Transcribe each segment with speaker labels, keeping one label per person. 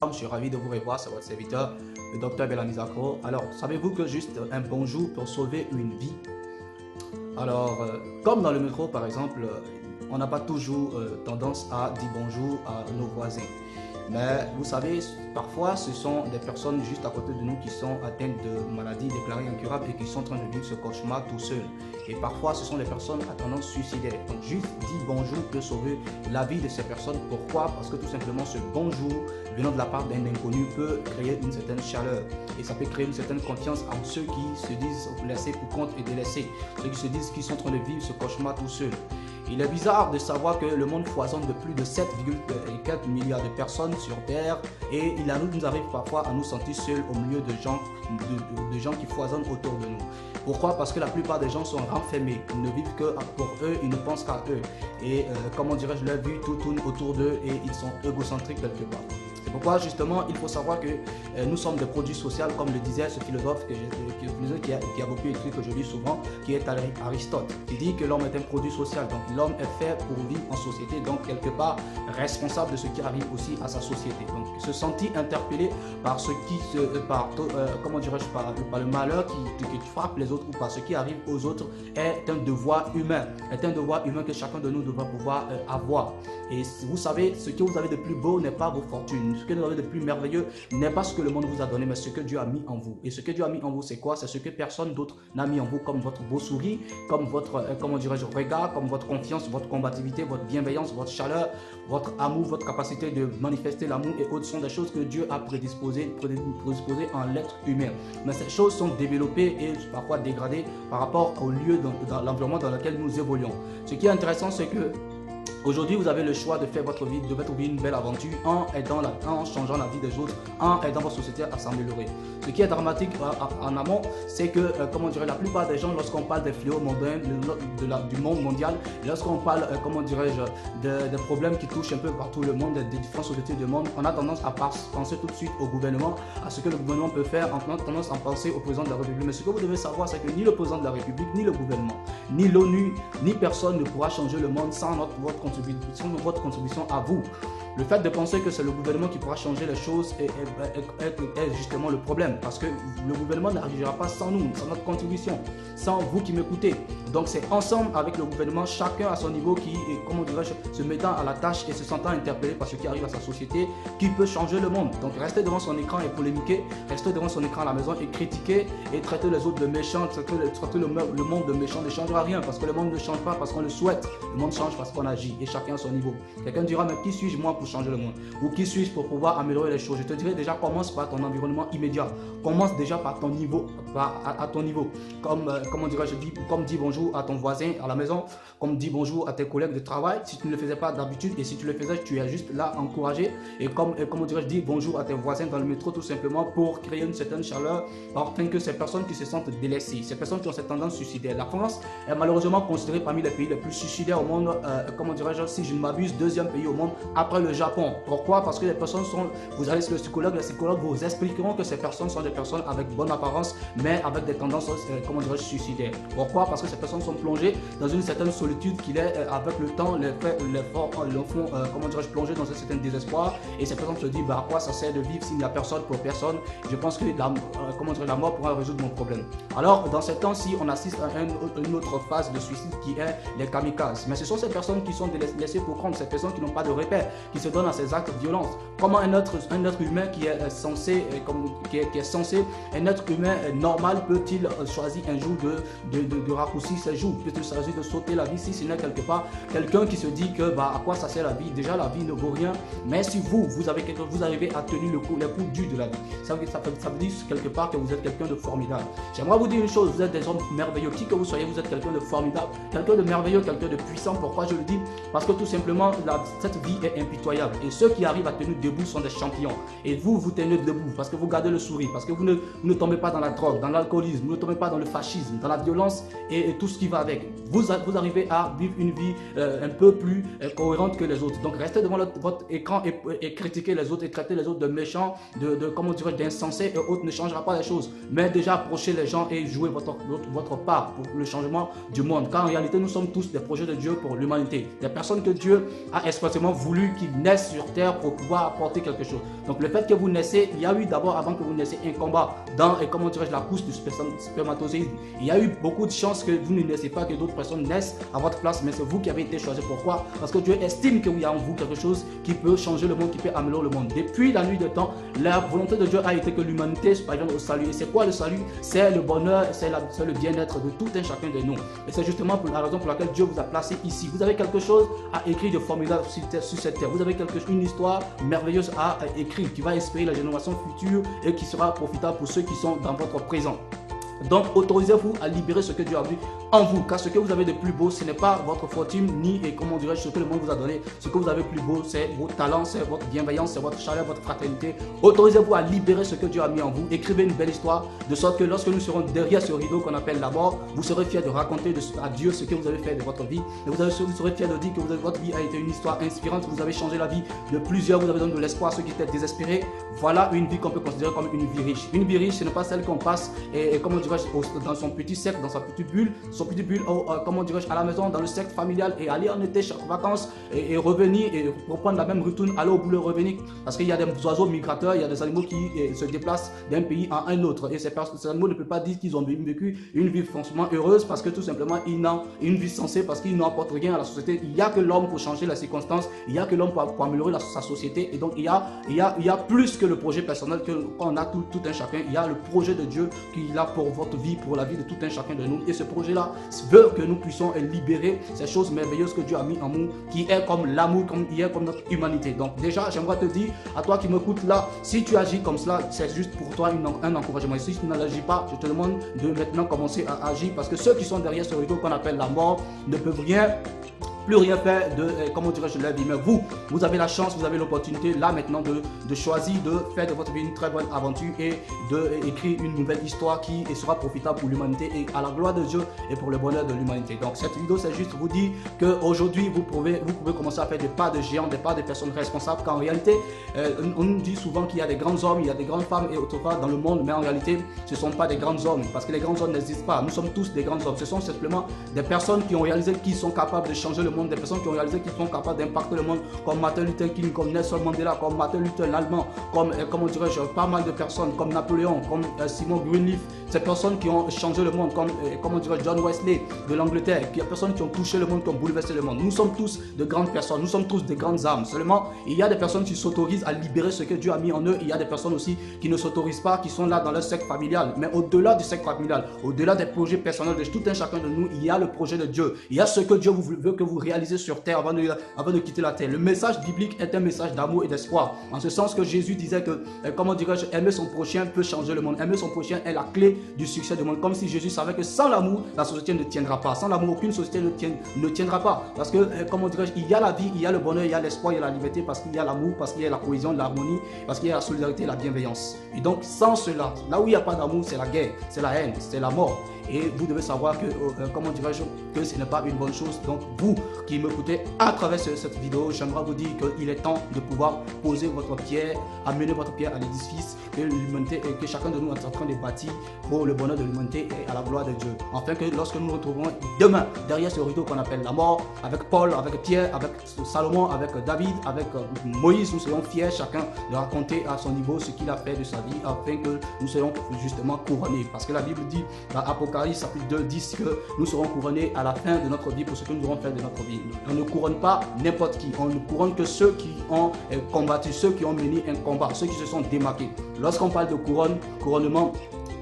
Speaker 1: Je suis ravi de vous revoir, c'est votre serviteur, le docteur Bellamy Zakro. Alors, savez-vous que juste un bonjour peut sauver une vie? Alors, comme dans le métro par exemple, on n'a pas toujours tendance à dire bonjour à nos voisins. Mais vous savez, parfois ce sont des personnes juste à côté de nous qui sont atteintes de maladies déclarées incurables et qui sont en train de vivre ce cauchemar tout seuls. Et parfois ce sont des personnes à tendance suicidaire. Donc juste dire bonjour peut sauver la vie de ces personnes. Pourquoi? Parce que tout simplement ce bonjour venant de la part d'un inconnu peut créer une certaine chaleur. Et ça peut créer une certaine confiance en ceux qui se disent laissés pour compte et délaissés. Ceux qui se disent qu'ils sont en train de vivre ce cauchemar tout seuls. Il est bizarre de savoir que le monde foisonne de plus de 7,4 milliards de personnes sur Terre et nous arrive parfois à nous sentir seuls au milieu de gens qui foisonnent autour de nous. Pourquoi? Parce que la plupart des gens sont renfermés, ils ne vivent que pour eux, ils ne pensent qu'à eux. Et comment dirais-je, leur vie, tout tourne autour d'eux et ils sont égocentriques quelque part. C'est pourquoi justement il faut savoir que nous sommes des produits sociaux, comme le disait ce philosophe qui a beaucoup écrit, que je lis souvent, qui est Aristote. Il dit que l'homme est un produit social, donc l'homme est fait pour vivre en société, donc quelque part responsable de ce qui arrive aussi à sa société. Donc se sentir interpellé par ce qui comment dirais-je, par le malheur qui frappe les autres ou par ce qui arrive aux autres est un devoir humain, que chacun de nous devra pouvoir avoir. Et vous savez, ce que vous avez de plus beau n'est pas vos fortunes. Ce que vous avez de plus merveilleux n'est pas ce que le monde vous a donné, mais ce que Dieu a mis en vous. Et ce que Dieu a mis en vous, c'est quoi? C'est ce que personne d'autre n'a mis en vous, comme votre beau sourire, comme votre, comment dirais-je, regard, comme votre confiance, votre combativité, votre bienveillance, votre chaleur, votre amour, votre capacité de manifester l'amour et autres sont des choses que Dieu a prédisposées en l'être humain. Mais ces choses sont développées et parfois dégradées par rapport au lieu, dans l'environnement dans lequel nous évoluons. Ce qui est intéressant, c'est que aujourd'hui, vous avez le choix de faire votre vie, de mettre une belle aventure en changeant la vie des autres, en aidant votre société à s'améliorer. Ce qui est dramatique en amont, c'est que, comment dirais, la plupart des gens, lorsqu'on parle des fléaux mondains du monde mondial, lorsqu'on parle, comment dirais-je, des problèmes qui touchent un peu partout le monde, des différentes sociétés du monde, on a tendance à penser tout de suite au gouvernement, à ce que le gouvernement peut faire, on a tendance à penser au président de la République. Mais ce que vous devez savoir, c'est que ni le président de la République, ni le gouvernement, ni l'ONU, ni personne ne pourra changer le monde sans votre contribution à vous. Le fait de penser que c'est le gouvernement qui pourra changer les choses est justement le problème, parce que le gouvernement n'arrivera pas sans nous, sans notre contribution, sans vous qui m'écoutez. Donc c'est ensemble avec le gouvernement, chacun à son niveau qui, comment dirais-je, se mettant à la tâche et se sentant interpellé par ce qui arrive à sa société, qui peut changer le monde. Donc rester devant son écran et polémiquer, rester devant son écran à la maison et critiquer et traiter les autres de méchants, traiter le monde de méchants ne changera rien, parce que le monde ne change pas parce qu'on le souhaite, le monde change parce qu'on agit et chacun à son niveau. Quelqu'un dira, mais qui suis-je moi pour changer le monde? Ou qui suis-je pour pouvoir améliorer les choses? Je te dirais déjà, commence par ton environnement immédiat, commence déjà par ton niveau, à ton niveau. Comment dirais-je, comme dis bonjour à ton voisin à la maison, comme dis bonjour à tes collègues de travail, si tu ne le faisais pas d'habitude, et si tu le faisais, tu es juste là encouragé, et comment dirais-je, dis bonjour à tes voisins dans le métro, tout simplement pour créer une certaine chaleur, afin que ces personnes qui se sentent délaissées, ces personnes qui ont cette tendance suicidaire. La France est malheureusement considérée parmi les pays les plus suicidaires au monde, comment dirais-je, si je ne m'abuse, deuxième pays au monde après le Japon. Pourquoi? Parce que les personnes sont, vous allez sur le psychologue, les psychologues vous expliqueront que ces personnes sont des personnes avec bonne apparence, mais avec des tendances, comment dirais-je, suicidaires. Pourquoi? Parce que ces personnes sont plongées dans une certaine solitude qui est, avec le temps, les font, comment dirais-je, plonger dans un certain désespoir, et ces personnes se disent, bah, à quoi ça sert de vivre s'il n'y a personne pour personne? Je pense que comment dirais, la mort pourra résoudre mon problème. Alors, dans ces temps-ci, on assiste à une autre phase de suicide qui est les kamikazes. Mais ce sont ces personnes qui sont laissées pour compte, ces personnes qui n'ont pas de repères, qui se donnent à ces actes de violence. Comment un être humain qui est censé, un être humain normal peut-il choisir un jour de raccourcir ses jours? Peut-il choisir de sauter la vie si ce n'est quelque part quelqu'un qui se dit que, bah, à quoi ça sert la vie? Déjà, la vie ne vaut rien. Mais si vous arrivez à tenir les coups durs de la vie, ça veut dire quelque part que vous êtes quelqu'un de formidable. J'aimerais vous dire une chose, vous êtes des hommes merveilleux. Qui que vous soyez, vous êtes quelqu'un de formidable, quelqu'un de merveilleux, quelqu'un de puissant. Pourquoi je le dis? Parce que tout simplement, cette vie est impitoyable. Et ceux qui arrivent à tenir debout sont des champions. Et vous tenez debout parce que vous gardez le sourire, parce que vous ne tombez pas dans la drogue, dans l'alcoolisme, vous ne tombez pas dans le fascisme, dans la violence et tout ce qui va avec. Vous arrivez à vivre une vie un peu plus cohérente que les autres. Donc restez devant votre écran et critiquez les autres et traitez les autres de méchants, comment dirais-je, d'insensés et autres ne changera pas les choses. Mais déjà approchez les gens et jouez votre part pour le changement du monde. Car en réalité, nous sommes tous des projets de Dieu pour l'humanité. Des personnes que Dieu a expressément voulu qu'ils naissent sur terre pour pouvoir apporter quelque chose. Donc le fait que vous naissez, il y a eu d'abord, avant que vous naissiez, un combat dans, comment dirais-je, la couche du spermatozoïde. Il y a eu beaucoup de chances que vous ne naissez pas, que d'autres personnes naissent à votre place, mais c'est vous qui avez été choisi. Pourquoi? Parce que Dieu estime qu'il y a en vous quelque chose qui peut changer le monde, qui peut améliorer le monde. Depuis la nuit des temps, la volonté de Dieu a été que l'humanité parvienne au salut. Et c'est quoi le salut? C'est le bonheur, c'est le bien-être de tout un chacun de nous. Et c'est justement pour la raison pour laquelle Dieu vous a placé ici. Vous avez quelque chose à écrire de formidable sur cette terre. Vous avez une histoire merveilleuse à écrire qui va inspirer la génération future et qui sera profitable pour ceux qui sont dans votre présent. Donc, autorisez-vous à libérer ce que Dieu a vu en vous, car ce que vous avez de plus beau, ce n'est pas votre fortune, ni, comment dirais-je, ce que le monde vous a donné. Ce que vous avez de plus beau, c'est vos talents, c'est votre bienveillance, c'est votre chaleur, votre fraternité. Autorisez-vous à libérer ce que Dieu a mis en vous. Écrivez une belle histoire, de sorte que lorsque nous serons derrière ce rideau qu'on appelle la mort, vous serez fiers de raconter à Dieu ce que vous avez fait de votre vie. Et vous serez fiers de dire que votre vie a été une histoire inspirante, vous avez changé la vie de plusieurs, vous avez donné de l'espoir à ceux qui étaient désespérés. Voilà une vie qu'on peut considérer comme une vie riche. Une vie riche, ce n'est pas celle qu'on passe, comment dirais-je, dans son petit cercle, dans sa petite bulle, comment dirais-je, à la maison, dans le cercle familial, et aller en été chaque vacances et revenir et reprendre la même routine, aller au boulot, revenir. Parce qu'il y a des oiseaux migrateurs, il y a des animaux qui se déplacent d'un pays à un autre. Et ces animaux ne peuvent pas dire qu'ils ont vécu une vie franchement heureuse parce que tout simplement, ils n'ont une vie sensée, parce qu'ils n'apportent rien à la société. Il n'y a que l'homme pour changer les circonstances, il n'y a que l'homme pour améliorer sa société. Et donc, il y a plus que le projet personnel qu'on a tout un chacun. Il y a le projet de Dieu qu'il a pour votre vie, pour la vie de tout un chacun de nous. Et ce projet-là veut que nous puissions libérer ces choses merveilleuses que Dieu a mis en nous, qui est comme l'amour, qui est comme notre humanité. Donc déjà, j'aimerais te dire, à toi qui m'écoutes là, si tu agis comme cela, c'est juste pour toi un encouragement. Et si tu n'agis pas, je te demande de maintenant commencer à agir, parce que ceux qui sont derrière ce rideau qu'on appelle la mort ne peuvent plus rien faire de, comment dirais-je, leur vie. Mais vous avez la chance, vous avez l'opportunité là maintenant de choisir de faire de votre vie une très bonne aventure et d'écrire une nouvelle histoire qui sera profitable pour l'humanité et à la gloire de Dieu et pour le bonheur de l'humanité. Donc cette vidéo, c'est juste vous dire qu'aujourd'hui, vous pouvez commencer à faire des pas de géants, des pas de personnes responsables, qu'en réalité, on nous dit souvent qu'il y a des grands hommes, il y a des grandes femmes et autrefois dans le monde, mais en réalité, ce ne sont pas des grands hommes, parce que les grands hommes n'existent pas. Nous sommes tous des grands hommes. Ce sont simplement des personnes qui ont réalisé qu'ils sont capables de changer le monde, des personnes qui ont réalisé qu'ils sont capables d'impacter le monde, comme Martin Luther King, comme Nelson Mandela, comme Martin Luther l'Allemand, comme, comment dirais-je, pas mal de personnes, comme Napoléon, comme Simon Greenleaf, ces personnes qui ont changé le monde, comme, comment dirais-je, John Wesley de l'Angleterre, il y a des personnes qui ont touché le monde, qui ont bouleversé le monde. Nous sommes tous de grandes personnes, nous sommes tous de grandes âmes. Seulement, il y a des personnes qui s'autorisent à libérer ce que Dieu a mis en eux. Il y a des personnes aussi qui ne s'autorisent pas, qui sont là dans leur cercle familial. Mais au-delà du cercle familial, au-delà des projets personnels de tout un chacun de nous, il y a le projet de Dieu. Il y a ce que Dieu veut que vous réalisez sur terre avant de quitter la terre. Le message biblique est un message d'amour et d'espoir. En ce sens que Jésus disait que, comment dirais-je, aimer son prochain peut changer le monde. Aimer son prochain est la clé du succès du monde. Comme si Jésus savait que sans l'amour, la société ne tiendra pas. Sans l'amour, aucune société ne tiendra pas. Parce que, comment dirais-je, il y a la vie, il y a le bonheur, il y a l'espoir, il y a la liberté, parce qu'il y a l'amour, parce qu'il y a la cohésion, l'harmonie, parce qu'il y a la solidarité et la bienveillance. Et donc, sans cela, là où il n'y a pas d'amour, c'est la guerre, c'est la haine, c'est la mort. Et vous devez savoir que, comment dirais-je, que ce n'est pas une bonne chose. Donc vous qui m'écoutez à travers cette vidéo, j'aimerais vous dire qu'il est temps de pouvoir poser votre pierre, amener votre pierre à l'édifice que l'humanité, que chacun de nous est en train de bâtir pour le bonheur de l'humanité et à la gloire de Dieu. Afin que lorsque nous nous retrouverons demain derrière ce rideau qu'on appelle la mort, avec Paul, avec Pierre, avec Salomon, avec David, avec Moïse, nous serons fiers chacun de raconter à son niveau ce qu'il a fait de sa vie, afin que nous soyons justement couronnés. Parce que la Bible dit dans Apocalypse chapitre 2, 10 que nous serons couronnés à la fin de notre vie pour ce que nous aurons fait de notre vie. On ne couronne pas n'importe qui, on ne couronne que ceux qui ont combattu, ceux qui ont mené un combat, ceux qui se sont démarqués. Lorsqu'on parle de couronnement,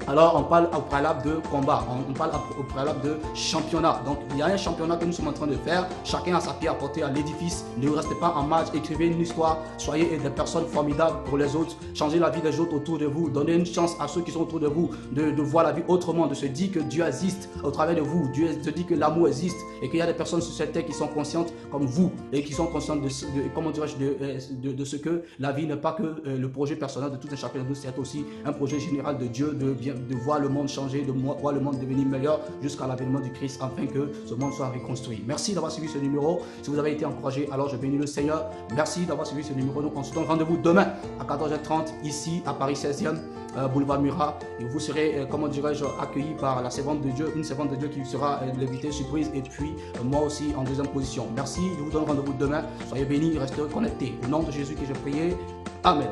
Speaker 1: alors on parle au préalable de combat, on parle au préalable de championnat. Donc il y a un championnat que nous sommes en train de faire, chacun a sa pierre à porter à l'édifice. Ne restez pas en marge, écrivez une histoire, soyez des personnes formidables pour les autres, changez la vie des autres autour de vous, donnez une chance à ceux qui sont autour de vous de voir la vie autrement, de se dire que Dieu existe au travers de vous, Dieu se dit que l'amour existe et qu'il y a des personnes sur cette terre qui sont conscientes comme vous et qui sont conscientes comment dirais-je, de ce que la vie n'est pas que le projet personnel de tout un chacun de nous, c'est aussi un projet général de Dieu, de voir le monde changer, de voir le monde devenir meilleur jusqu'à l'avènement du Christ, afin que ce monde soit reconstruit. Merci d'avoir suivi ce numéro. Si vous avez été encouragé, alors je bénis le Seigneur. Merci d'avoir suivi ce numéro. Donc on se donne rendez-vous demain à 14h30 ici à Paris 16e. boulevard Murat. Et vous serez, comment dirais-je, accueilli par la servante de Dieu, une servante de Dieu qui sera l'invité surprise, et puis moi aussi en deuxième position. Merci, je vous donne rendez-vous demain. Soyez bénis, restez connectés. Au nom de Jésus que j'ai prié. Amen.